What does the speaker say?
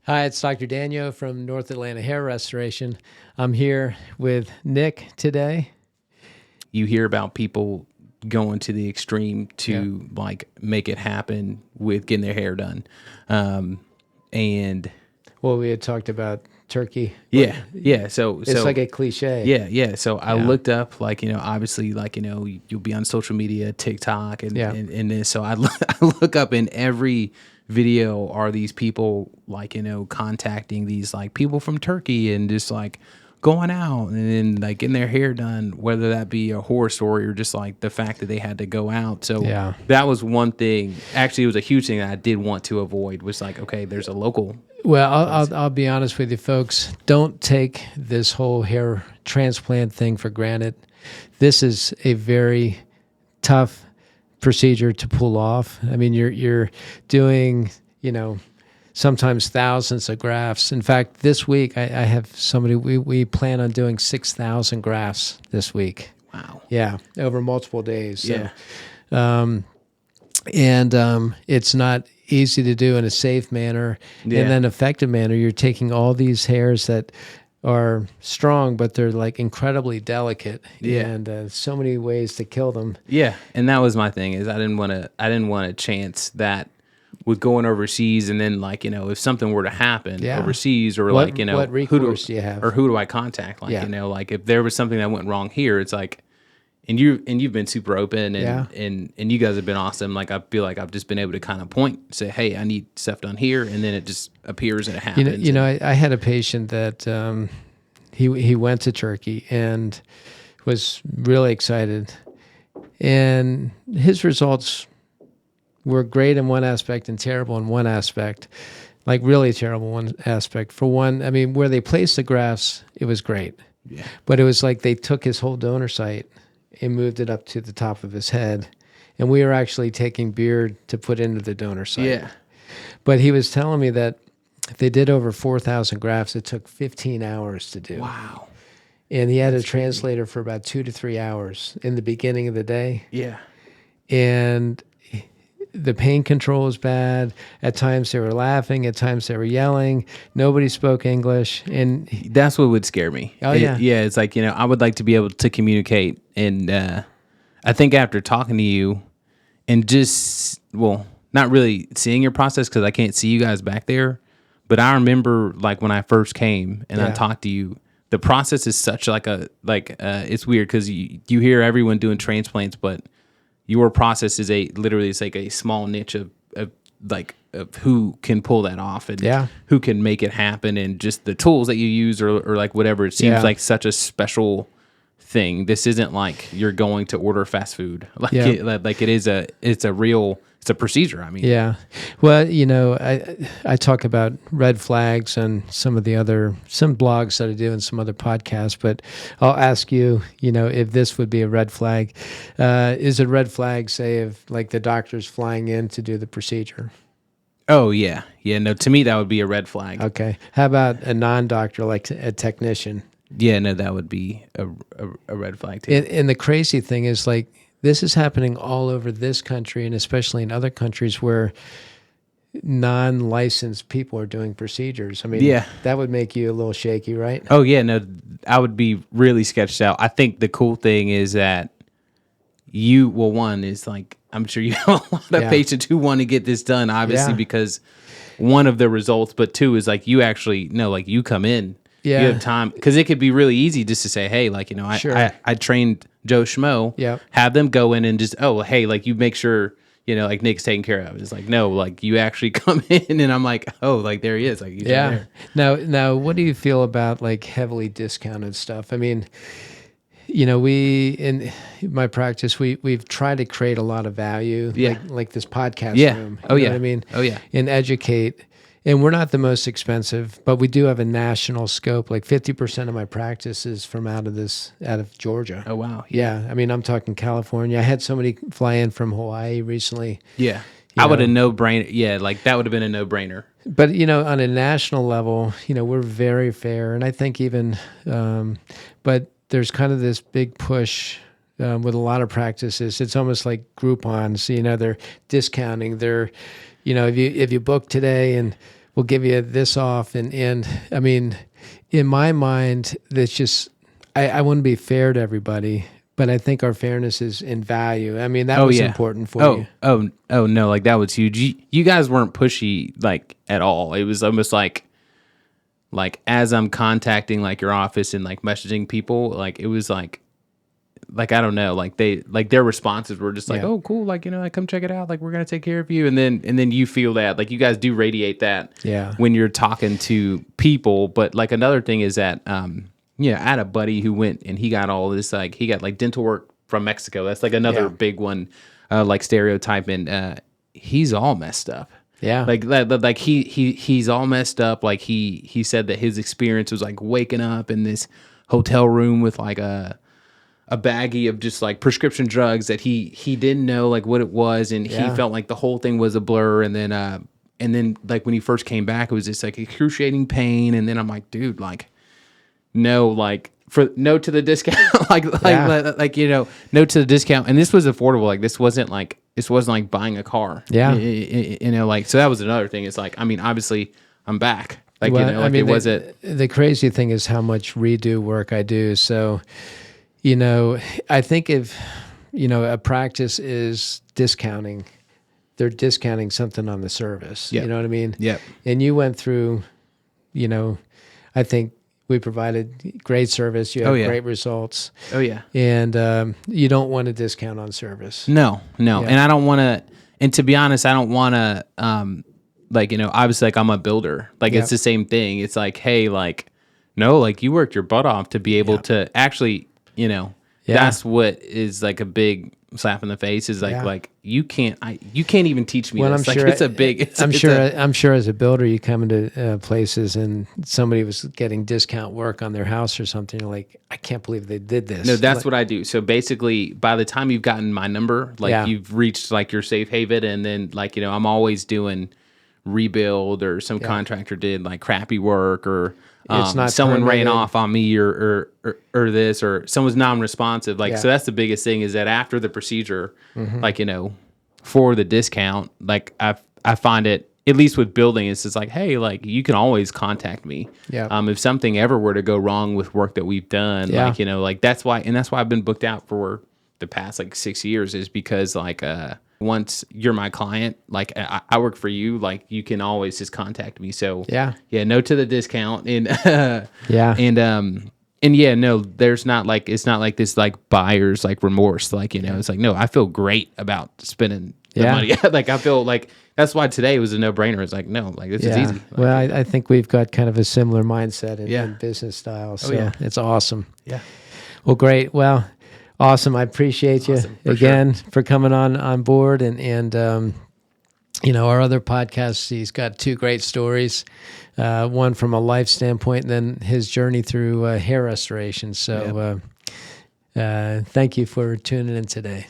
Hi, it's Dr. Danyo from North Atlanta Hair Restoration. I'm here with Nick today. You hear about people going to the extreme to like make it happen with getting their hair done. And Well, we had talked about turkey. yeah. So It's like a cliche. yeah. So I looked up obviously you'll be on social media, TikTok and this. So I look up in every video are these people contacting these like people from Turkey and just like going out and then like getting their hair done, whether that be a horror story or just like the fact that they had to go out. So that was one thing. Actually, it was a huge thing that I did want to avoid was like, okay, there's a local. Well, I'll be honest with you, folks. Don't take this whole hair transplant thing for granted. This is a very tough procedure to pull off. I mean, you're doing, sometimes thousands of grafts. In fact, this week I have somebody, we plan on doing 6,000 grafts this week. Wow. Yeah, over multiple days. So, Yeah. It's not easy to do in a safe manner and then effective manner. You're taking all these hairs that are strong, but they're like incredibly delicate. Yeah. And so many ways to kill them. Yeah. And that was my thing is I didn't want a chance that with going overseas and then if something were to happen overseas or what recourse do you have? Or who do I contact? If there was something that went wrong here, it's like, and you've been super open and you guys have been awesome. Like I feel like I've just been able to kind of point, say, hey, I need stuff done here, and then it just appears and it happens. I had a patient that he went to Turkey and was really excited, and his results were great in one aspect and terrible in one aspect, like really terrible one aspect. For one, I mean, where they placed the grafts, it was great, but it was like they took his whole donor site and moved it up to the top of his head. And we were actually taking beard to put into the donor site. Yeah. But he was telling me that if they did over 4,000 grafts, it took 15 hours to do. Wow. And he had a translator for about 2 to 3 hours in the beginning of the day. Yeah. And the pain control was bad. At times they were laughing. At times they were yelling. Nobody spoke English. And that's what would scare me. Yeah. It's like, I would like to be able to communicate. And I think after talking to you and just, not really seeing your process because I can't see you guys back there. But I remember like when I first came and I talked to you, the process is such it's weird because you hear everyone doing transplants, but your process is it's like a small niche of who can pull that off and who can make it happen and just the tools that you use or like whatever. It seems like such a special thing. This isn't like you're going to order fast food. It's a procedure. I mean, well, I talk about red flags and some blogs that I do and some other podcasts, but I'll ask you, if this would be a red flag. Is it a red flag, say, if like the doctor's flying in to do the procedure? Oh, yeah. Yeah, no, to me, that would be a red flag. Okay. How about a non-doctor, like a technician? Yeah, no, that would be a red flag, too. And the crazy thing is, like, this is happening all over this country and especially in other countries where non-licensed people are doing procedures. I mean, that would make you a little shaky, right? Oh, yeah, no, I would be really sketched out. I think the cool thing is that one is like, I'm sure you have a lot of patients who want to get this done, obviously, because one of the results, but two is like you actually know, like you come in, you have time, because it could be really easy just to say, hey, like, I trained Joe Schmo, have them go in and just, hey, like you make sure, like Nick's taken care of. It's like, no, like you actually come in and I'm like, oh, like there he is. Like, he's right there. Now, what do you feel about like heavily discounted stuff? I mean, we, in my practice, we've tried to create a lot of value, like this podcast room. Know what I mean? Oh, yeah. And educate. And we're not the most expensive, but we do have a national scope. Like 50% of my practice is from out of Georgia. Oh, wow. Yeah. I mean, I'm talking California. I had somebody fly in from Hawaii recently. Yeah. I would have no-brainer. Yeah, like that would have been a no-brainer. But, on a national level, we're very fair. And I think even, but there's kind of this big push with a lot of practices. It's almost like Groupons, they're discounting. They're, if you book today and we'll give you this off. And I mean, in my mind, that's just, I want to be fair to everybody, but I think our fairness is in value. I mean, that was important for you. Oh no, like that was huge. You guys weren't pushy like at all. It was almost like as I'm contacting like your office and like messaging people, like it was like I don't know, like their responses were just like, oh cool, like, you know, like come check it out, like we're gonna take care of you, and then you feel that like you guys do radiate that when you're talking to people. But like another thing is that I had a buddy who went and he got all this, like he got like dental work from Mexico. That's like another big one, like stereotype, and he's all messed up. Yeah, like he's all messed up. Like he said that his experience was like waking up in this hotel room with like a baggie of just like prescription drugs that he didn't know like what it was, and he felt like the whole thing was a blur. And then like when he first came back, it was just like excruciating pain. And then I'm like, dude, like no, like no to the discount, like you know, no to the discount. And this was affordable. Like this wasn't like buying a car. Yeah, you know, like so that was another thing. It's like, I mean, obviously I'm back. Like, well, you know, like I mean, the crazy thing is how much redo work I do. So, you know, I think if, you know, a practice is discounting, they're discounting something on the service. Yep. You know what I mean? Yeah. And you went through, you know, I think we provided great service. You had great results. Oh, yeah. And you don't want to discount on service. No. Yeah. And I don't want to, and to be honest, I don't want to, like, you know, obviously, like I'm a builder. Like it's the same thing. It's like, hey, like, no, like you worked your butt off to be able to actually, you know, that's what is like a big slap in the face is like you can't even teach me this. I'm sure like, it's a big. I'm sure as a builder, you come into places and somebody was getting discount work on their house or something. You're like, I can't believe they did this. No, that's what I do. So basically, by the time you've gotten my number, like you've reached like your safe haven, and then like, you know, I'm always doing rebuild, or some contractor did like crappy work, or someone ran off on me, or this, or someone's non-responsive. Like, so that's the biggest thing is that after the procedure, like, you know, for the discount, like I find it, at least with building, it's just like, hey, like you can always contact me. Yeah. If something ever were to go wrong with work that we've done, like, you know, like that's why I've been booked out for the past like 6 years, is because like, once you're my client, like I work for you, like you can always just contact me. So no to the discount, and no, there's not like, it's not like this like buyer's like remorse, like, you know, it's like, no, I feel great about spending the money. Like I feel like that's why today was a no-brainer. It's like, no, like this is easy. Like, well, I think we've got kind of a similar mindset in business style. So it's awesome. Yeah. Well, great. Well, awesome. I appreciate you again for coming on board, and you know, our other podcasts, he's got 2 great stories, one from a life standpoint, and then his journey through hair restoration. So thank you for tuning in today.